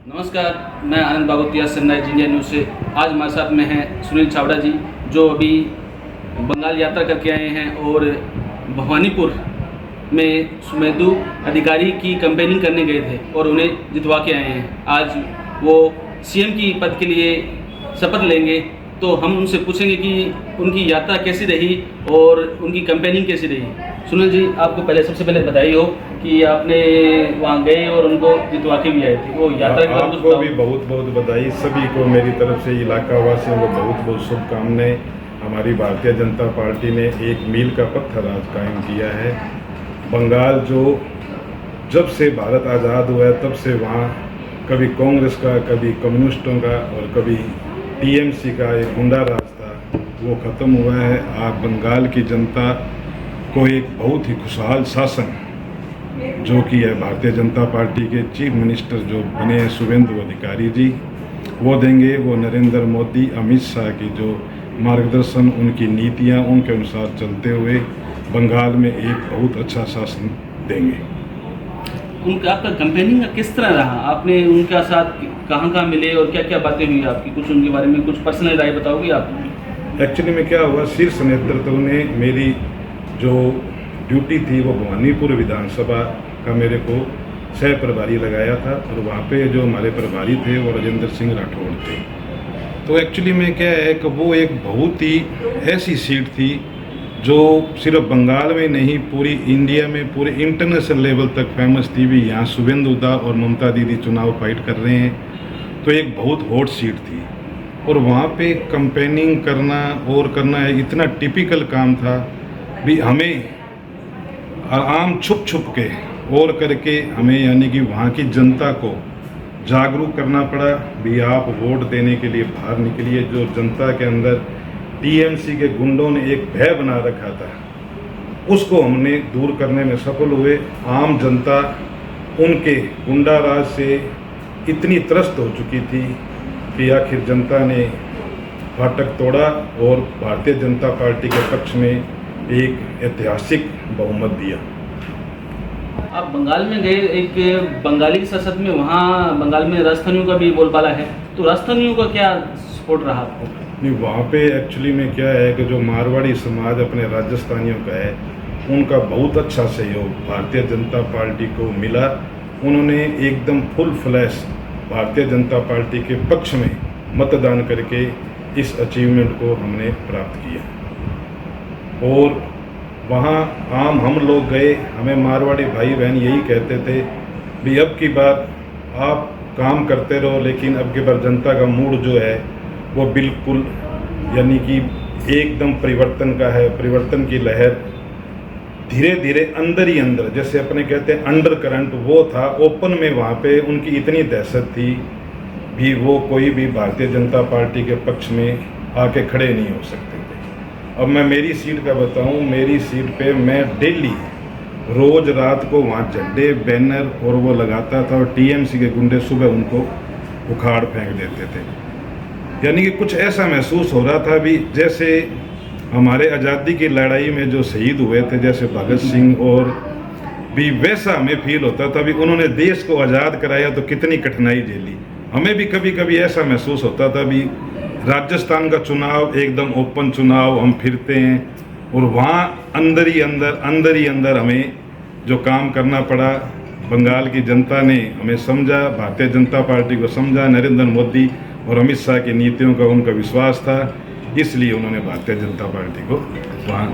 नमस्कार, मैं आनंद बागोतिया sunrise India news से। आज हमारे साथ में हैं सुनील छाबड़ा जी, जो अभी बंगाल यात्रा करके आए हैं और भवानीपुर में सुमेंदु अधिकारी की कैंपेनिंग करने गए थे और उन्हें जितवा के आए हैं। आज वो सीएम की पद के लिए शपथ लेंगे, तो हम उनसे पूछेंगे कि उनकी यात्रा कैसी रही और उनकी कैंपेनिंग कैसी रही। सुनील जी, आपको सबसे पहले बधाई हो कि आपने वहाँ गए और उनको जितवा के भी आए थे। वो यात्रा के बारे में आपको भी बहुत बहुत बधाई। सभी को मेरी तरफ से, इलाका वासियों को बहुत बहुत शुभकामनाएं। हमारी भारतीय जनता पार्टी ने एक मील का पत्थर आज कायम किया है। बंगाल जो जब से भारत आज़ाद हुआ है तब से वहाँ कभी कांग्रेस का, कभी कम्युनिस्टों का और कभी टीएमसी का एक गुंडा राज था, वो ख़त्म हुआ है। आज बंगाल की जनता को एक बहुत ही खुशहाल शासन जो कि है भारतीय जनता पार्टी के चीफ मिनिस्टर जो बने हैं शुभेंदु अधिकारी जी, वो देंगे। वो नरेंद्र मोदी, अमित शाह की जो मार्गदर्शन, उनकी नीतियां, उनके अनुसार चलते हुए बंगाल में एक बहुत अच्छा शासन देंगे। उनका आपका कैंपेनिंग का किस तरह रहा? आपने उनके साथ कहाँ मिले और क्या क्या बातें हुई आपकी? कुछ उनके बारे में कुछ पर्सनल राय बताओगे आप? एक्चुअली में क्या हुआ, शीर्ष नेतृत्व ने मेरी जो ड्यूटी थी वो भवानीपुर विधानसभा का मेरे को सह प्रभारी लगाया था और वहाँ पे जो हमारे प्रभारी थे वो राजेंद्र सिंह राठौड़ थे। तो एक्चुअली में क्या है कि वो एक बहुत ही ऐसी सीट थी जो सिर्फ बंगाल में नहीं, पूरी इंडिया में, पूरे इंटरनेशनल लेवल तक फेमस थी भी। यहाँ शुभेंदु दा और ममता दीदी चुनाव फाइट कर रहे हैं, तो एक बहुत हॉट सीट थी। और वहाँ पे कैंपेनिंग करना और करना है इतना टिपिकल काम था भी। हमें आम छुप के और करके हमें, यानी कि वहाँ की जनता को जागरूक करना पड़ा भी। आप वोट देने के लिए बाहर निकलिए। जो जनता के अंदर टीएमसी के गुंडों ने एक भय बना रखा था, उसको हमने दूर करने में सफल हुए। आम जनता उनके गुंडा राज से इतनी त्रस्त हो चुकी थी कि आखिर जनता ने फाटक तोड़ा और भारतीय जनता पार्टी के पक्ष में एक ऐतिहासिक बहुमत दिया। आप बंगाल में गए, एक बंगाली संसद में, वहाँ बंगाल में राजस्थानियों का भी बोलबाला है, तो राजस्थानियों का क्या सपोर्ट रहा आपको? नहीं, वहाँ पे एक्चुअली में क्या है कि जो मारवाड़ी समाज अपने राजस्थानियों का है, उनका बहुत अच्छा सहयोग भारतीय जनता पार्टी को मिला। उन्होंने एकदम full flash Bharatiya Janata party के पक्ष में मतदान करके इस अचीवमेंट को हमने प्राप्त किया। और वहाँ आम हम लोग गए, हमें मारवाड़ी भाई बहन यही कहते थे भी अब की बार आप काम करते रहो, लेकिन अब की बार जनता का मूड जो है वो बिल्कुल, यानी कि एकदम परिवर्तन का है। परिवर्तन की लहर धीरे धीरे अंदर ही अंदर, जैसे अपने कहते हैं अंडर करंट, वो था। ओपन में वहाँ पे उनकी इतनी दहशत थी भी, वो कोई भी भारतीय जनता पार्टी के पक्ष में आके खड़े नहीं हो सकते थे। अब मैं मेरी सीट का बताऊं, मेरी सीट पे मैं डेली रोज़ रात को वहाँ झंडे, बैनर और वो लगाता था, और टीएमसी के गुंडे सुबह उनको उखाड़ फेंक देते थे। यानी कि कुछ ऐसा महसूस हो रहा था भी जैसे हमारे आज़ादी की लड़ाई में जो शहीद हुए थे, जैसे भगत सिंह, और भी वैसा हमें फील होता था भी उन्होंने देश को आज़ाद कराया तो कितनी कठिनाई झेली। हमें भी कभी कभी ऐसा महसूस होता था भी राजस्थान का चुनाव एकदम ओपन चुनाव, हम फिरते हैं और वहाँ अंदर ही अंदर हमें जो काम करना पड़ा। बंगाल की जनता ने हमें समझा, भारतीय जनता पार्टी को समझा, नरेंद्र मोदी और अमित शाह की नीतियों का उनका विश्वास था, इसलिए उन्होंने भारतीय जनता पार्टी को वहाँ।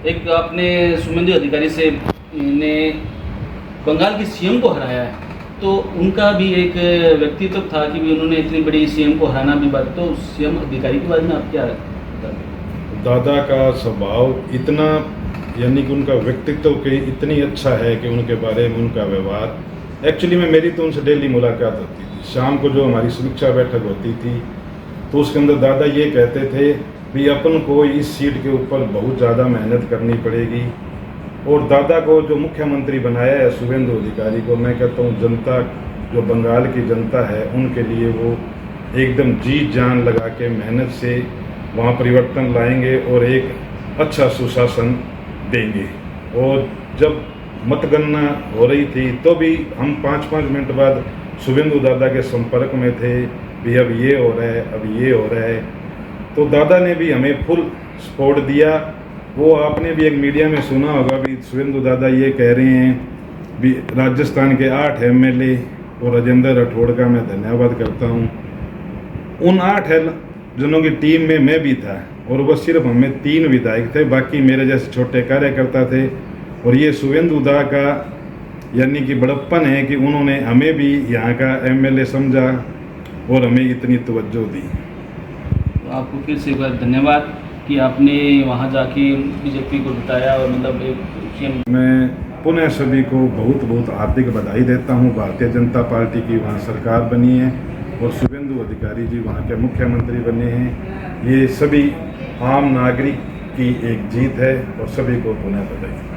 एक आपने शुभेंदु अधिकारी से ने बंगाल के सीएम को हराया है, तो उनका भी एक व्यक्तित्व था कि भी उन्होंने इतनी बड़ी सीएम को हराना भी बात, तो सीएम अधिकारी के बारे में आप क्या दादा का स्वभाव इतना, यानी कि उनका व्यक्तित्व के इतनी अच्छा है कि उनके बारे में उनका व्यवहार, एक्चुअली में मेरी तो उनसे डेली मुलाकात होती थी। शाम को जो हमारी समीक्षा बैठक होती थी तो उसके अंदर दादा ये कहते थे भी अपन को इस सीट के ऊपर बहुत ज़्यादा मेहनत करनी पड़ेगी। और दादा को जो मुख्यमंत्री बनाया है शुभेंदु अधिकारी को, मैं कहता हूँ जनता, जो बंगाल की जनता है, उनके लिए वो एकदम जी जान लगा के मेहनत से वहाँ परिवर्तन लाएंगे और एक अच्छा सुशासन देंगे। और जब मतगणना हो रही थी तो भी हम 5-5 मिनट बाद शुभेंदु दादा के संपर्क में थे भी अब ये हो रहा है, अब ये हो रहा है, तो दादा ने भी हमें फुल सपोर्ट दिया। वो आपने भी एक मीडिया में सुना होगा भी शुभेंदु दादा ये कह रहे हैं भी राजस्थान के 8 MLA और राजेंद्र राठौड़ का मैं धन्यवाद करता हूँ। उन 8 जनों की टीम में मैं भी था और वो सिर्फ हमें 3 विधायक थे, बाकी मेरे जैसे छोटे कार्यकर्ता थे। और ये शुभेंदु दा का यानी कि बड़प्पन है कि उन्होंने हमें भी यहाँ का MLA समझा और हमें इतनी तवज्जो दी। तो आपको फिर से एक बार धन्यवाद कि आपने वहाँ जाके बीजेपी को बताया और मतलब एक CM। मैं पुनः सभी को बहुत बहुत हार्दिक बधाई देता हूँ। भारतीय जनता पार्टी की वहाँ सरकार बनी है और शुभेंदु अधिकारी जी वहाँ के मुख्यमंत्री बने हैं। ये सभी आम नागरिक की एक जीत है और सभी को पुनः बधाई।